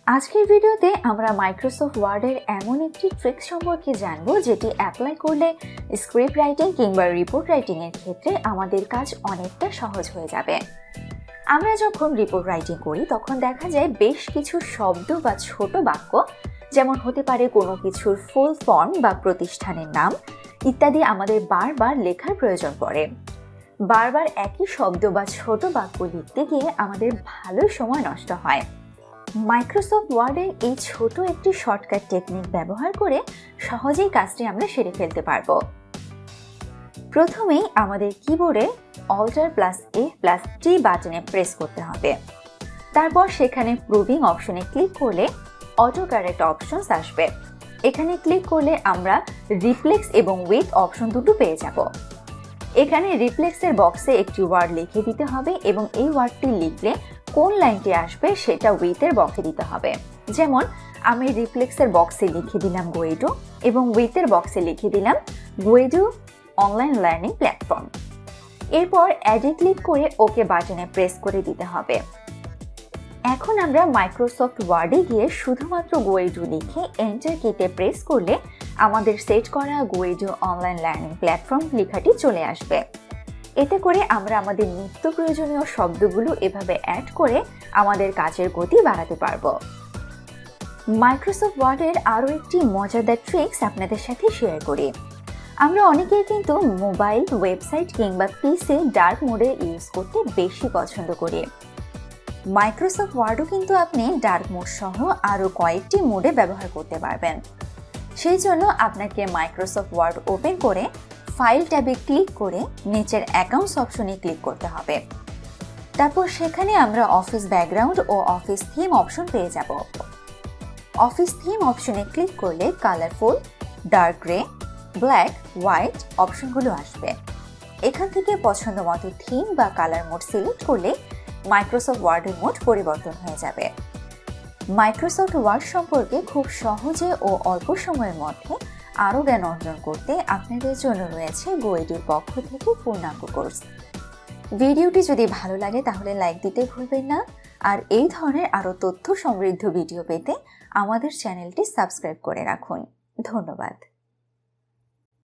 আজকের ভিডিওতে আমরা মাইক্রোসফট ওয়ার্ডের এমন একটি ট্রিক সম্পর্কে জানব যেটি অ্যাপ্লাই করলে স্ক্রিপ্ট রাইটিং কিংবা রিপোর্ট রাইটিং এর ক্ষেত্রে আমাদের কাজ অনেকটা সহজ হয়ে যাবে। আমরা যখন রিপোর্ট রাইটিং করি তখন দেখা যায় বেশ কিছু শব্দ বা ছোট বাক্য, যেমন হতে পারে কোনো কিছুর ফুল ফর্ম বা প্রতিষ্ঠানের নাম ইত্যাদি আমাদের বারবার লেখার প্রয়োজন পড়ে। বারবার একই শব্দ বা ছোট বাক্য লিখতে গিয়ে আমাদের ভালো সময় নষ্ট হয়। মাইক্রোসফট ওয়ার্ডের এই ছোট একটি শর্টকাট টেকনিক ব্যবহার করে সহজেই কাজটি আমরা সেরে ফেলতে পারবো। প্রথমেই আমাদের কিবোর্ডে Alt+F+T বাটনে প্রেস করতে হবে। তারপর সেখানে প্রুভিং অপশনে ক্লিক করলে অটোকারেক্ট অপশনস আসবে। এখানে ক্লিক করলে আমরা রিপ্লেক্স এবং উইথ অপশন দুটো পেয়ে যাব। এখানে রিপ্লেক্সের বক্সে একটি ওয়ার্ড লিখে দিতে হবে এবং এই ওয়ার্ডটি লিখলে কোন লাইনটি আসবে সেটা উইথের বক্সে দিতে হবে। যেমন আমি রিপ্লেক্সের বক্সে লিখে দিলাম GoEdu এবং উইথের বক্সে লিখে দিলাম GoEdu-Online লার্নিং প্ল্যাটফর্ম। এরপর অ্যাডে ক্লিক করে ওকে বাটনে প্রেস করে দিতে হবে। এখন আমরা মাইক্রোসফট ওয়ার্ডে গিয়ে শুধুমাত্র GoEdu লিখে এন্টার কিতে প্রেস করলে আমাদের সেট করা GoEdu-Online লার্নিং প্ল্যাটফর্ম লেখাটি চলে আসবে। এতে করে আমরা আমাদের নিত্য প্রয়োজনীয় শব্দগুলো এভাবে অ্যাড করে আমাদের কাজের গতি বাড়াতে পারবো। মাইক্রোসফট ওয়ার্ডের আরও একটি মজাদার ট্রিক্স আপনাদের সাথে শেয়ার করি। আমরা অনেকেই কিন্তু মোবাইল, ওয়েবসাইট কিংবা পিসি ডার্ক মোডে ইউজ করতে বেশি পছন্দ করি। মাইক্রোসফট ওয়ার্ডও কিন্তু আপনি ডার্ক মোড সহ আরও কয়েকটি মোডে ব্যবহার করতে পারবেন। সেই জন্য আপনাকে মাইক্রোসফট ওয়ার্ড ওপেন করে ফাইল ট্যাবে ক্লিক করে নিচের অ্যাকাউন্টস অপশনে ক্লিক করতে হবে। তারপর সেখানে আমরা অফিস ব্যাকগ্রাউন্ড ও অফিস থিম অপশন পেয়ে যাব। অফিস থিম অপশনে ক্লিক করলে colourful, dark grey, black, white অপশনগুলো আসবে। এখান থেকে পছন্দ মতো থিম বা কালার মোড সিলেক্ট করলে মাইক্রোসফট ওয়ার্ডের মোড পরিবর্তন হয়ে যাবে। মাইক্রোসফট ওয়ার্ড সম্পর্কে খুব সহজে ও অল্প সময়ের মধ্যে আরও জ্ঞান অর্জন করতে আপনাদের জন্য রয়েছে GoEduর পক্ষ থেকে পূর্ণাঙ্গ কোর্স। ভিডিওটি যদি ভালো লাগে তাহলে লাইক দিতে ভুলবেন না, আর এই ধরনের আরও তথ্য সমৃদ্ধ ভিডিও পেতে আমাদের চ্যানেলটি সাবস্ক্রাইব করে রাখুন। ধন্যবাদ।